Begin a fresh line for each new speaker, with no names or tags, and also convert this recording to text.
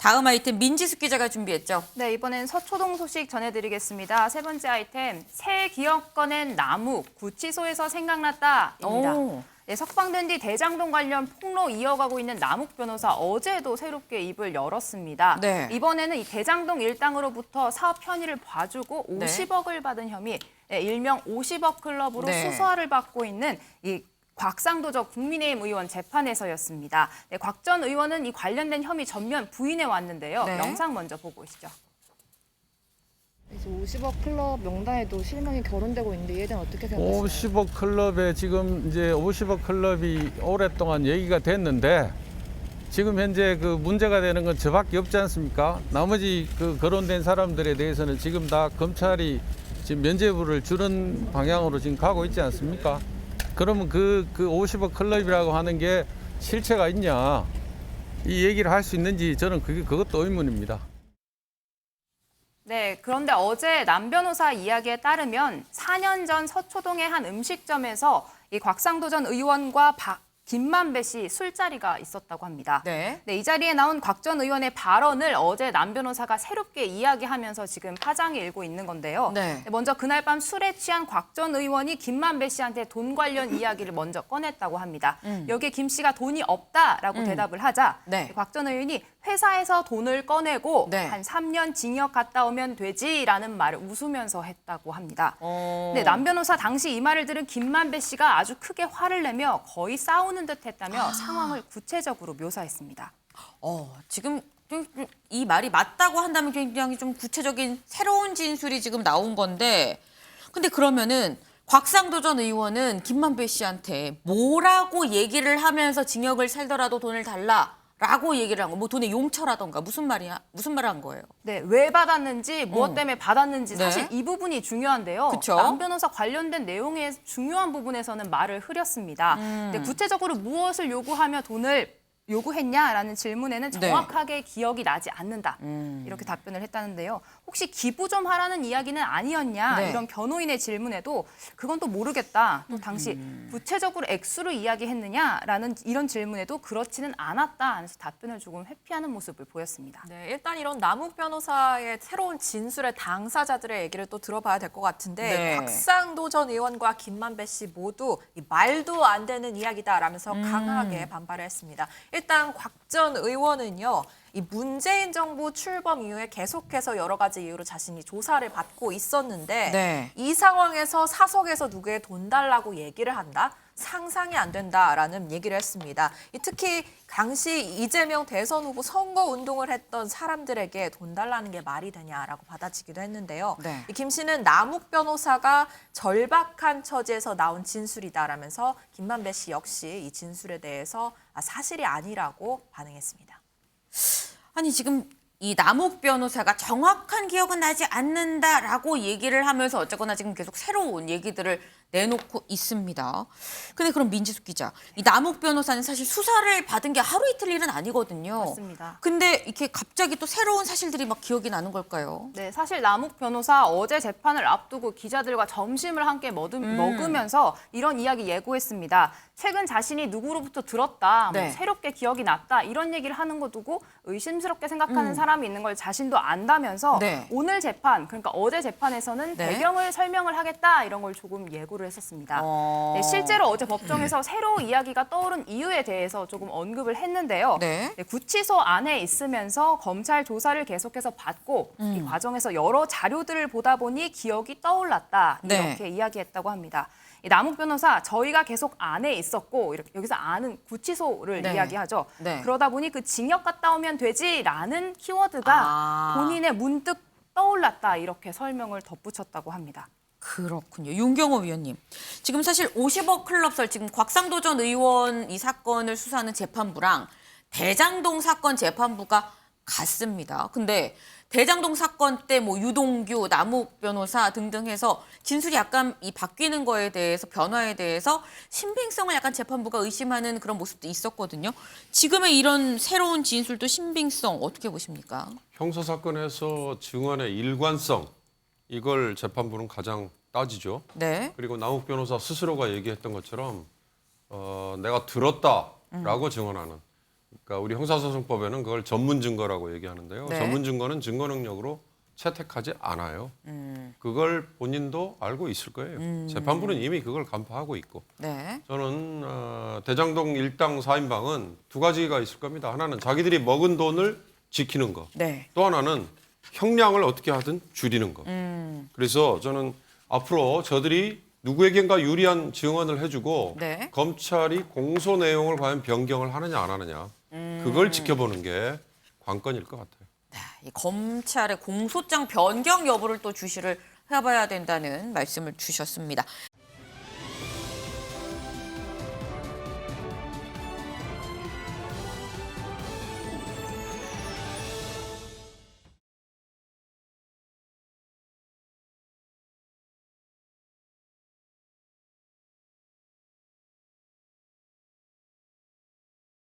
다음 아이템 민지숙 기자가 준비했죠.
네, 이번엔 서초동 소식 전해드리겠습니다. 세 번째 아이템, 새 기억 꺼낸 남욱, 구치소에서 생각났다입니다. 네, 석방된 뒤 대장동 관련 폭로 이어가고 있는 남욱 변호사 어제도 새롭게 입을 열었습니다.
네.
이번에는 이 대장동 일당으로부터 사업 편의를 봐주고 50억을 받은 혐의, 일명 50억 클럽으로 수사를 받고 있는 이 곽상도 국민의힘 의원 재판에서였습니다. 네, 곽 전 의원은 이 관련된 혐의 전면 부인해 왔는데요. 영상 먼저 보고 오시죠.
이제 50억 클럽 명단에도 실명이 거론되고 있는데 이에 대한 어떻게 생각하세요?
50억 클럽에 지금 이제 50억 클럽이 오랫동안 얘기가 됐는데 지금 현재 그 문제가 되는 건 저밖에 없지 않습니까? 나머지 그 거론된 사람들에 대해서는 지금 다 검찰이 지금 면죄부를 주는 방향으로 지금 가고 있지 않습니까? 그러면 그 50억 클럽이라고 하는 게 실체가 있냐? 이 얘기를 할 수 있는지 저는 그것도 의문입니다.
네, 그런데 어제 남 변호사 이야기에 따르면 4년 전 서초동의 한 음식점에서 이 곽상도 전 의원과 김만배 씨 술자리가 있었다고 합니다. 네, 이 자리에 나온 곽 전 의원의 발언을 어제 남 변호사가 새롭게 이야기하면서 지금 파장이 일고 있는 건데요. 먼저 그날 밤 술에 취한 곽 전 의원이 김만배 씨한테 돈 관련 이야기를 먼저 꺼냈다고 합니다. 여기에 김 씨가 돈이 없다라고 대답을 하자 곽 전 의원이 회사에서 돈을 꺼내고 한 3년 징역 갔다 오면 되지라는 말을 웃으면서 했다고 합니다. 네, 남 변호사 당시 이 말을 들은 김만배 씨가 아주 크게 화를 내며 거의 싸우는 듯 했다며 상황을 구체적으로 묘사했습니다.
지금 이 말이 맞다고 한다면 굉장히 좀 구체적인 새로운 진술이 지금 나온 건데 근데 그러면은 곽상도 전 의원은 김만배 씨한테 뭐라고 얘기를 하면서 징역을 살더라도 돈을 달라라고 얘기를 한 거, 뭐 돈의 용처라던가 무슨 말을 한 거예요?
네, 왜 받았는지, 무엇 때문에 받았는지 사실 이 부분이 중요한데요.
그쵸?
남 변호사 관련된 내용의 중요한 부분에서는 말을 흐렸습니다. 근데 구체적으로 무엇을 요구하며 돈을 요구했냐라는 질문에는 정확하게 기억이 나지 않는다. 이렇게 답변을 했다는데요. 혹시 기부 좀 하라는 이야기는 아니었냐 이런 변호인의 질문에도 그건 또 모르겠다. 또 당시 구체적으로 액수를 이야기했느냐라는 이런 질문에도 그렇지는 않았다 하면서 답변을 조금 회피하는 모습을 보였습니다.
네, 일단 이런 남욱 변호사의 새로운 진술의 당사자들의 얘기를 또 들어봐야 될 것 같은데 곽상도 전 의원과 김만배 씨 모두 이 말도 안 되는 이야기다라면서 강하게 반발을 했습니다. 일단 곽 전 의원은요. 이 문재인 정부 출범 이후에 계속해서 여러 가지 이유로 자신이 조사를 받고 있었는데 이 상황에서 사석에서 누구에 돈 달라고 얘기를 한다? 상상이 안 된다라는 얘기를 했습니다. 특히 당시 이재명 대선 후보 선거 운동을 했던 사람들에게 돈 달라는 게 말이 되냐라고 받아치기도 했는데요. 김 씨는 남욱 변호사가 절박한 처지에서 나온 진술이다라면서 김만배 씨 역시 이 진술에 대해서 사실이 아니라고 반응했습니다.
아니 지금 이 남욱 변호사가 정확한 기억은 나지 않는다라고 얘기를 하면서 어쨌거나 지금 계속 새로운 얘기들을 내놓고 있습니다. 근데 그럼 민지숙 기자, 이 남욱 변호사는 사실 수사를 받은 게 하루 이틀 일은 아니거든요.
맞습니다.
근데 이렇게 갑자기 또 새로운 사실들이 막 기억이 나는 걸까요?
네, 사실 남욱 변호사 어제 재판을 앞두고 기자들과 점심을 함께 먹으면서 이런 이야기 예고했습니다. 최근 자신이 누구로부터 들었다, 뭐 새롭게 기억이 났다 이런 얘기를 하는 거 두고 의심스럽게 생각하는 사람이 있는 걸 자신도 안다면서 오늘 재판, 그러니까 어제 재판에서는 배경을 설명을 하겠다 이런 걸 조금 예고를 했었습니다. 네, 실제로 어제 법정에서 새로 이야기가 떠오른 이유에 대해서 조금 언급을 했는데요. 구치소 안에 있으면서 검찰 조사를 계속해서 받고 이 과정에서 여러 자료들을 보다 보니 기억이 떠올랐다 이렇게 이야기했다고 합니다. 이 남욱 변호사, 저희가 계속 안에 있었고 이렇게 여기서 안은 구치소를 이야기하죠. 그러다 보니 그 징역 갔다 오면 되지라는 키워드가 본인의 문득 떠올랐다 이렇게 설명을 덧붙였다고 합니다.
그렇군요. 윤경호 위원님. 지금 사실 50억 클럽설, 지금 곽상도 전 의원 이 사건을 수사하는 재판부랑 대장동 사건 재판부가 같습니다. 근데 대장동 사건 때 뭐 유동규, 남욱 변호사 등등 해서 진술이 약간 이 바뀌는 거에 대해서, 변화에 대해서 신빙성을 약간 재판부가 의심하는 그런 모습도 있었거든요. 지금의 이런 새로운 진술도 신빙성 어떻게 보십니까?
형사 사건에서 증언의 일관성, 이걸 재판부는 가장 따지죠. 그리고 남욱 변호사 스스로가 얘기했던 것처럼 내가 들었다라고 증언하는 그러니까 우리 형사소송법에는 그걸 전문 증거라고 얘기하는데요.
네.
전문 증거는 증거 능력으로 채택하지 않아요. 그걸 본인도 알고 있을 거예요. 재판부는 이미 그걸 간파하고 있고.
네.
저는 대장동 일당 4인방은 두 가지가 있을 겁니다. 하나는 자기들이 먹은 돈을 지키는 거.
네.
또 하나는 형량을 어떻게 하든 줄이는 거. 그래서 저는 앞으로 저들이 누구에겐가 유리한 증언을 해주고
네.
검찰이 공소 내용을 과연 변경을 하느냐 안 하느냐 그걸 지켜보는 게 관건일 것 같아요.
이 검찰의 공소장 변경 여부를 또 주시를 해봐야 된다는 말씀을 주셨습니다.